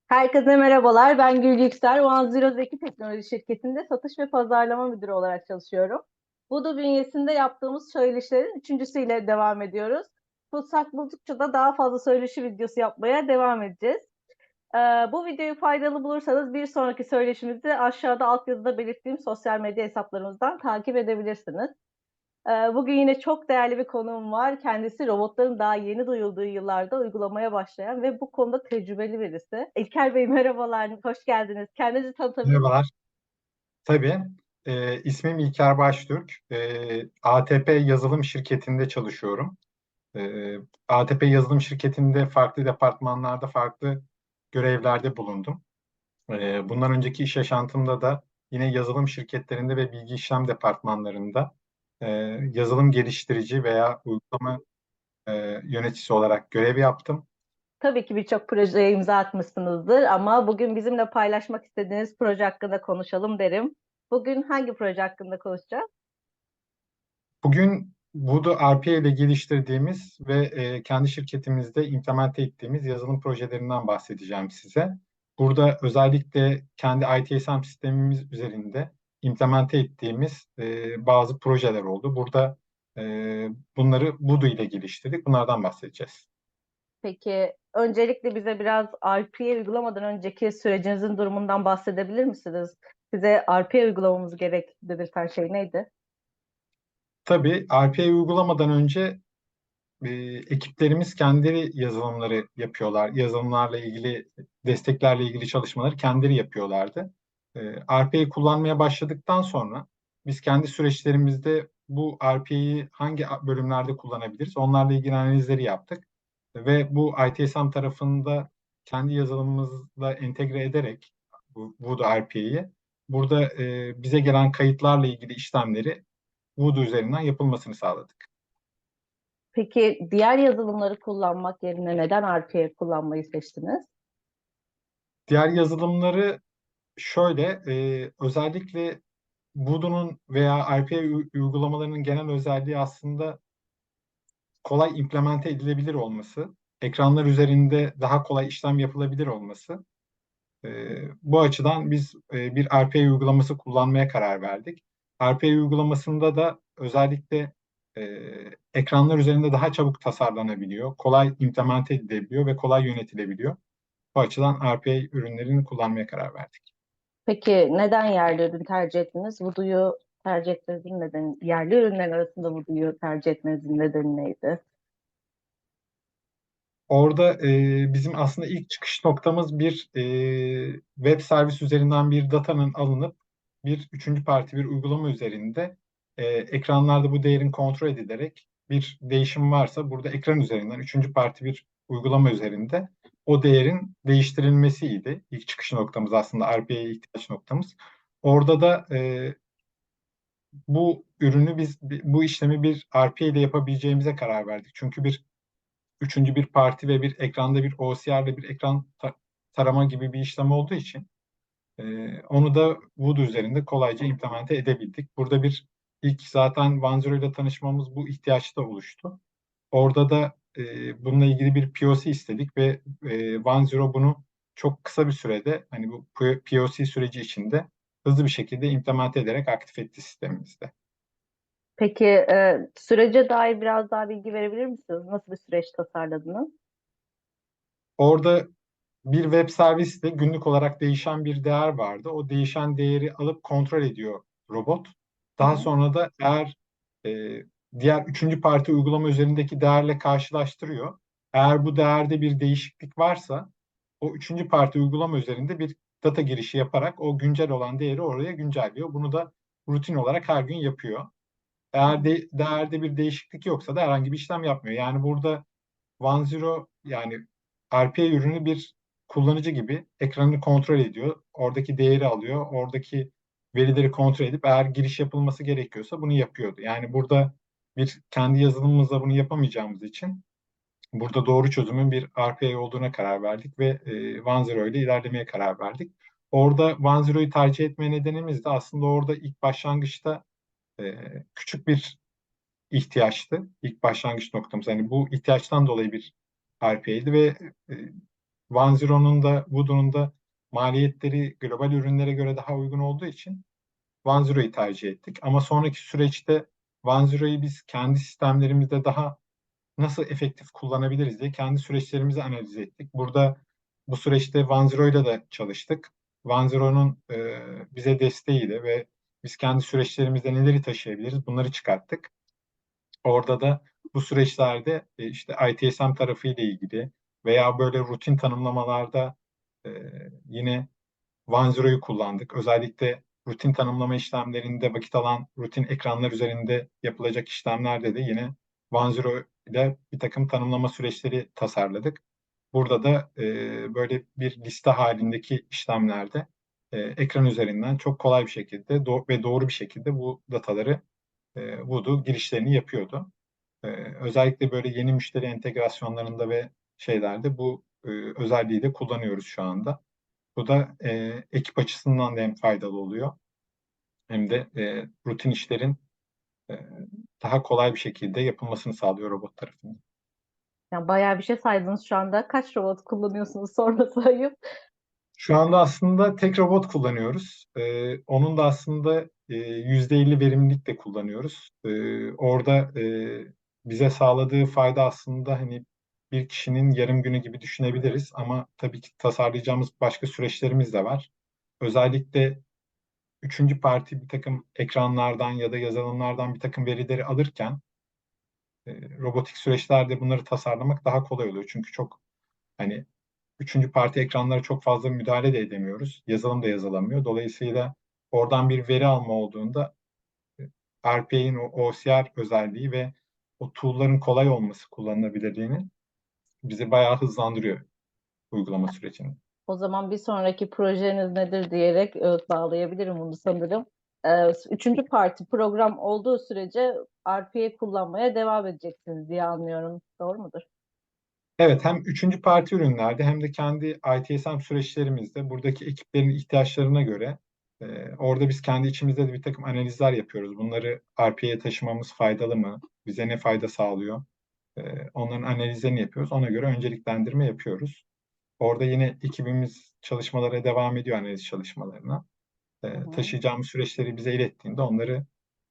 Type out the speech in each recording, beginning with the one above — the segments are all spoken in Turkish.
Herkese merhabalar. Ben Gül Yüksel. One Zero Zeki Teknoloji Şirketi'nde satış ve pazarlama müdürü olarak çalışıyorum. Budu bünyesinde yaptığımız söyleşilerin üçüncüsüyle devam ediyoruz. Fırsat buldukça da daha fazla söyleşi videosu yapmaya devam edeceğiz. Bu videoyu faydalı bulursanız bir sonraki söyleşimizi aşağıda altyazıda belirttiğim sosyal medya hesaplarımızdan takip edebilirsiniz. Bugün yine çok değerli bir konuğum var. Kendisi robotların daha yeni duyulduğu yıllarda uygulamaya başlayan ve bu konuda tecrübeli birisi. İlker Bey merhabalar, hoş geldiniz. Kendinizi tanıtabilir misiniz? Merhabalar. Tabii. İsmim İlker Baştürk. ATP Yazılım Şirketi'nde çalışıyorum. ATP Yazılım Şirketi'nde farklı departmanlarda farklı görevlerde bulundum. Bundan önceki iş yaşantımda da yine yazılım şirketlerinde ve bilgi işlem departmanlarında e, yazılım geliştirici veya uygulama e, yöneticisi olarak görev yaptım. Tabii ki birçok projeye imza atmışsınızdır ama bugün bizimle paylaşmak istediğiniz proje hakkında konuşalım derim. Bugün hangi proje hakkında konuşacağız? Bugün Voodoo RPA ile geliştirdiğimiz ve kendi şirketimizde implemente ettiğimiz yazılım projelerinden bahsedeceğim size. Burada özellikle kendi ITSM sistemimiz üzerinde implemente ettiğimiz bazı projeler oldu. Burada e, bunları Voodoo ile geliştirdik. Bunlardan bahsedeceğiz. Peki öncelikle bize biraz RPA uygulamadan önceki sürecinizin durumundan bahsedebilir misiniz? Size RPA uygulamamız gerek dedirten şey neydi? Tabii RPA uygulamadan önce e, ekiplerimiz kendileri yazılımları yapıyorlar. Yazılımlarla ilgili, desteklerle ilgili çalışmaları kendileri yapıyorlardı. RPA'yı kullanmaya başladıktan sonra biz kendi süreçlerimizde bu RPA'yı hangi bölümlerde kullanabiliriz? Onlarla ilgili analizleri yaptık. Ve bu ITSM tarafında kendi yazılımımızla entegre ederek bu Voodoo RPA'yı burada bize gelen kayıtlarla ilgili işlemleri Voodoo üzerinden yapılmasını sağladık. Peki diğer yazılımları kullanmak yerine neden RPA kullanmayı seçtiniz? Diğer yazılımları şöyle, özellikle Voodoo'nun veya RPA uygulamalarının genel özelliği aslında kolay implemente edilebilir olması, ekranlar üzerinde daha kolay işlem yapılabilir olması. Bu açıdan biz bir RPA uygulaması kullanmaya karar verdik. RPA uygulamasında da özellikle e, ekranlar üzerinde daha çabuk tasarlanabiliyor, kolay implemente edilebiliyor ve kolay yönetilebiliyor. Bu açıdan RPA ürünlerini kullanmaya karar verdik. Peki neden yerli ürün tercih ettiniz? Voodoo'yu tercih etmenizin nedeni, yerli ürünler arasında Voodoo'yu tercih etmenizin nedeni neydi? Orada bizim aslında ilk çıkış noktamız bir web servis üzerinden bir datanın alınıp bir üçüncü parti bir uygulama üzerinde ekranlarda bu değerin kontrol edilerek bir değişim varsa burada ekran üzerinden üçüncü parti bir uygulama üzerinde o değerin değiştirilmesiydi. İlk çıkış noktamız aslında RPA'ya ihtiyaç noktamız. Orada da bu ürünü biz bu işlemi bir RPA ile yapabileceğimize karar verdik. Çünkü bir üçüncü bir parti ve bir ekranda bir OCR ile bir ekran tarama gibi bir işlem olduğu için onu da Voodoo üzerinde kolayca implemente edebildik. Burada bir ilk zaten OneZero ile tanışmamız bu ihtiyaçta oluştu. Orada da bununla ilgili bir POC istedik ve OneZero bunu çok kısa bir sürede hani bu POC süreci içinde hızlı bir şekilde implemente ederek aktif etti sistemimizde. Peki sürece dair biraz daha bilgi verebilir misiniz? Nasıl bir süreç tasarladınız? Orada bir web serviste günlük olarak değişen bir değer vardı. O değişen değeri alıp kontrol ediyor robot. Hı Daha hı. sonra da eğer e, diğer üçüncü parti uygulama üzerindeki değerle karşılaştırıyor. Eğer bu değerde bir değişiklik varsa o üçüncü parti uygulama üzerinde bir data girişi yaparak o güncel olan değeri oraya güncelliyor. Bunu da rutin olarak her gün yapıyor. Hı Eğer hı. değerde bir değişiklik yoksa da herhangi bir işlem yapmıyor. Yani burada OneZero yani RPA ürünü bir kullanıcı gibi ekranını kontrol ediyor. Oradaki değeri alıyor. Oradaki verileri kontrol edip eğer giriş yapılması gerekiyorsa bunu yapıyordu. Yani burada bir kendi yazılımımızla bunu yapamayacağımız için burada doğru çözümün bir RPA olduğuna karar verdik ve OneZero ile ilerlemeye karar verdik. Orada OneZero'yu tercih etme nedenimiz de aslında orada ilk başlangıçta küçük bir ihtiyaçtı. İlk başlangıç noktamız. Hani bu ihtiyaçtan dolayı bir RPA'ydi ve OneZero'nun da Voodoo'nun da maliyetleri global ürünlere göre daha uygun olduğu için OneZero'yu tercih ettik. Ama sonraki süreçte OneZero'yu biz kendi sistemlerimizde daha nasıl efektif kullanabiliriz diye kendi süreçlerimizi analiz ettik. Burada bu süreçte OneZero ile de çalıştık. OneZero'nun bize desteğiyle ve biz kendi süreçlerimizde neleri taşıyabiliriz bunları çıkarttık. Orada da bu süreçlerde işte ITSM tarafı ile ilgili veya böyle rutin tanımlamalarda e, yine OneZero'yu kullandık. Özellikle rutin tanımlama işlemlerinde vakit alan rutin ekranlar üzerinde yapılacak işlemlerde de yine OneZero ile bir takım tanımlama süreçleri tasarladık. Burada da böyle bir liste halindeki işlemlerde ekran üzerinden çok kolay bir şekilde ve doğru bir şekilde bu dataları Voodoo girişlerini yapıyordu. Özellikle böyle yeni müşteri entegrasyonlarında ve şeylerde bu özelliği de kullanıyoruz şu anda. Bu da ekip açısından da hem faydalı oluyor hem de rutin işlerin e, daha kolay bir şekilde yapılmasını sağlıyor robot tarafından. Yani bayağı bir şey saydınız şu anda. Kaç robot kullanıyorsunuz sonra sayayım. Şu anda aslında tek robot kullanıyoruz. Onun da aslında %50 verimlilik de kullanıyoruz. Orada bize sağladığı fayda aslında hani bir kişinin yarım günü gibi düşünebiliriz ama tabii ki tasarlayacağımız başka süreçlerimiz de var. Özellikle üçüncü parti bir takım ekranlardan ya da yazılımlardan bir takım verileri alırken robotik süreçlerde bunları tasarlamak daha kolay oluyor. Çünkü çok hani üçüncü parti ekranlara çok fazla müdahale de edemiyoruz. Yazılım da yazılamıyor. Dolayısıyla oradan bir veri alma olduğunda RPA'in o OCR özelliği ve o tool'ların kolay olması kullanılabilirliğini bizi bayağı hızlandırıyor uygulama sürecini. O zaman bir sonraki projeniz nedir diyerek öğüt bağlayabilirim bunu sanırım. Üçüncü parti program olduğu sürece RPA kullanmaya devam edeceksiniz diye anlıyorum. Doğru mudur? Evet, hem üçüncü parti ürünlerde hem de kendi ITSM süreçlerimizde buradaki ekiplerin ihtiyaçlarına göre orada biz kendi içimizde de bir takım analizler yapıyoruz. Bunları RPA'ya taşımamız faydalı mı? Bize ne fayda sağlıyor? Onların analizlerini yapıyoruz. Ona göre önceliklendirme yapıyoruz. Orada yine ekibimiz çalışmalara devam ediyor, analiz çalışmalarına. Hı hı. Taşıyacağımız süreçleri bize ilettiğinde onları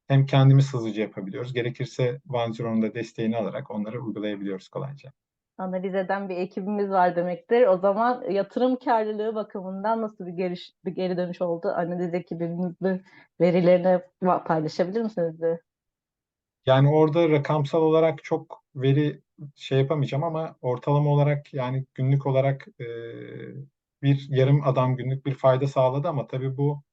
hem kendimiz hızlıca yapabiliyoruz. Gerekirse OneZero'nun da desteğini alarak onları uygulayabiliyoruz kolayca. Analiz eden bir ekibimiz var demektir. O zaman yatırım karlılığı bakımından nasıl bir geri dönüş oldu? Analiz ekibimizin verilerini paylaşabilir misiniz? Yani orada rakamsal olarak çok veri şey yapamayacağım ama ortalama olarak yani günlük olarak bir yarım adam günlük bir fayda sağladı ama tabii bu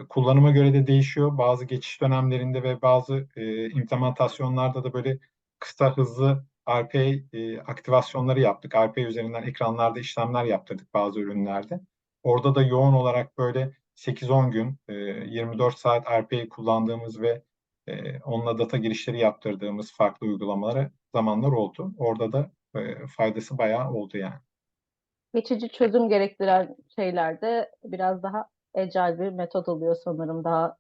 kullanıma göre de değişiyor. Bazı geçiş dönemlerinde ve bazı implementasyonlarda da böyle kısa hızlı RPA aktivasyonları yaptık. RPA üzerinden ekranlarda işlemler yaptırdık bazı ürünlerde. Orada da yoğun olarak böyle 8-10 gün 24 saat RPA kullandığımız ve onunla data girişleri yaptırdığımız farklı uygulamalara zamanlar oldu. Orada da faydası bayağı oldu yani. Geçici çözüm gerektiren şeylerde biraz daha agile bir metot oluyor sanırım. Daha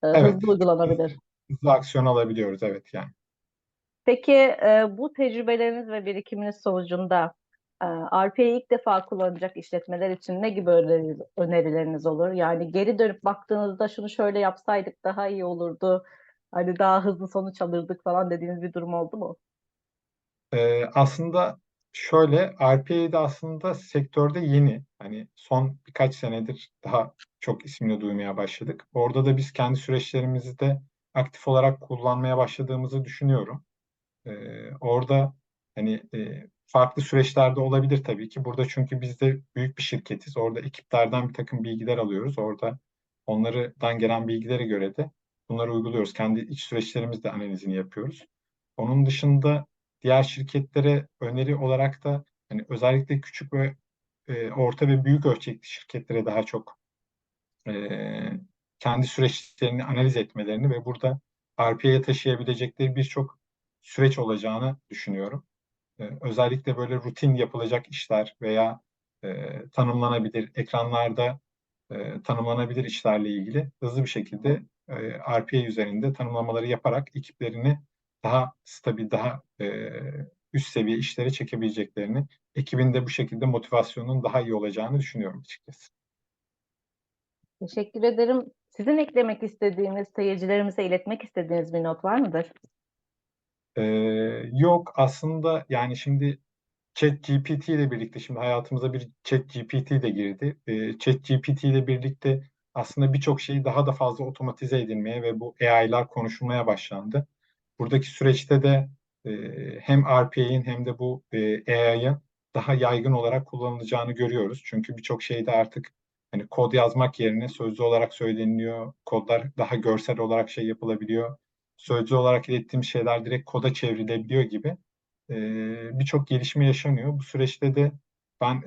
Evet, hızlı uygulanabilir. hızlı aksiyon alabiliyoruz evet yani. Peki bu tecrübeleriniz ve birikiminiz sonucunda RPA'yı ilk defa kullanacak işletmeler için ne gibi önerileriniz olur? Yani geri dönüp baktığınızda şunu şöyle yapsaydık daha iyi olurdu. Hani daha hızlı sonuç alırdık falan dediğiniz bir durum oldu mu? Aslında şöyle RPA'de aslında sektörde yeni. Hani son birkaç senedir daha çok ismini duymaya başladık. Orada da biz kendi süreçlerimizi de aktif olarak kullanmaya başladığımızı düşünüyorum. Orada hani farklı süreçlerde olabilir tabii ki. Burada çünkü biz de büyük bir şirketiz. Orada ekiplerden bir takım bilgiler alıyoruz. Orada onlardan gelen bilgilere göre de bunları uyguluyoruz. Kendi iç süreçlerimizde analizini yapıyoruz. Onun dışında diğer şirketlere öneri olarak da hani özellikle küçük ve orta ve büyük ölçekli şirketlere daha çok e, kendi süreçlerini analiz etmelerini ve burada RPA'ya taşıyabilecekleri birçok süreç olacağını düşünüyorum. Özellikle böyle rutin yapılacak işler veya tanımlanabilir ekranlarda tanımlanabilir işlerle ilgili hızlı bir şekilde RPA üzerinde tanımlamaları yaparak ekiplerini daha stabil, daha üst seviye işlere çekebileceklerini, ekibin de bu şekilde motivasyonun daha iyi olacağını düşünüyorum açıkçası. Teşekkür ederim. Sizin eklemek istediğiniz, seyircilerimize iletmek istediğiniz bir not var mıdır? Yok aslında yani şimdi ChatGPT ile birlikte şimdi hayatımıza bir ChatGPT de girdi. ChatGPT ile birlikte aslında birçok şeyi daha da fazla otomatize edilmeye ve bu AI'lar konuşulmaya başlandı. Buradaki süreçte de hem RPA'in hem de bu AI'ın daha yaygın olarak kullanılacağını görüyoruz. Çünkü birçok şeyde artık hani kod yazmak yerine sözlü olarak söyleniliyor. Kodlar daha görsel olarak şey yapılabiliyor. Sözlü olarak ilettiğim şeyler direkt koda çevrilebiliyor gibi birçok gelişme yaşanıyor. Bu süreçte de ben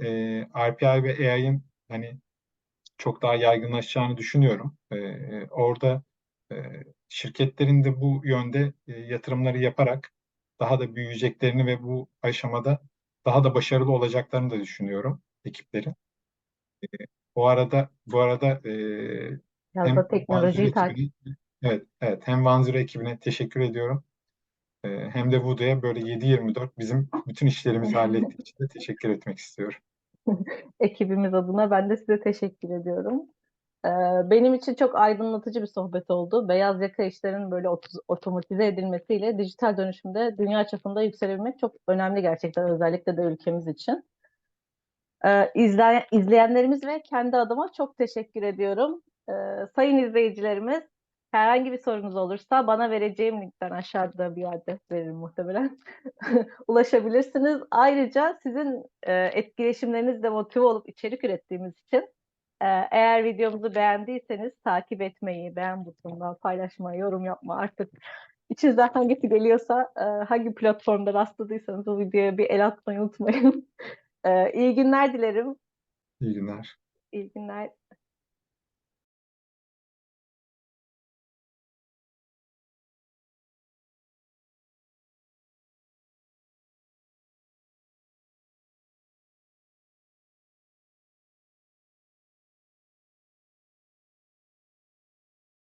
RPA ve AI'ın hani çok daha yaygınlaşacağını düşünüyorum. Orada e, şirketlerin de bu yönde yatırımları yaparak daha da büyüyeceklerini ve bu aşamada daha da başarılı olacaklarını da düşünüyorum ekiplerin. Bu arada Biraz hem da Vanzure teknolojiyi takip. ekibine evet hem Vanzure ekibine teşekkür ediyorum. Hem de Voodoo'ya böyle 7/24 bizim bütün işlerimizi hallettiği için de teşekkür etmek istiyorum. Ekibimiz adına ben de size teşekkür ediyorum. Ee, Benim için çok aydınlatıcı bir sohbet oldu. Beyaz yaka işlerin böyle otomatize edilmesiyle dijital dönüşümde dünya çapında yükselebilmek çok önemli gerçekten, özellikle de ülkemiz için. İzleyenlerimiz ve kendi adıma çok teşekkür ediyorum. Sayın izleyicilerimiz, herhangi bir sorunuz olursa bana vereceğim linkten aşağıda bir adres veririm muhtemelen. Ulaşabilirsiniz. Ayrıca sizin etkileşimlerinizle motive olup içerik ürettiğimiz için eğer videomuzu beğendiyseniz takip etmeyi, beğen butonundan paylaşmayı, yorum yapma, artık içinizden hangisi geliyorsa, hangi platformda rastladıysanız o videoya bir el atmayı unutmayın. İyi günler dilerim. İyi günler. İyi günler.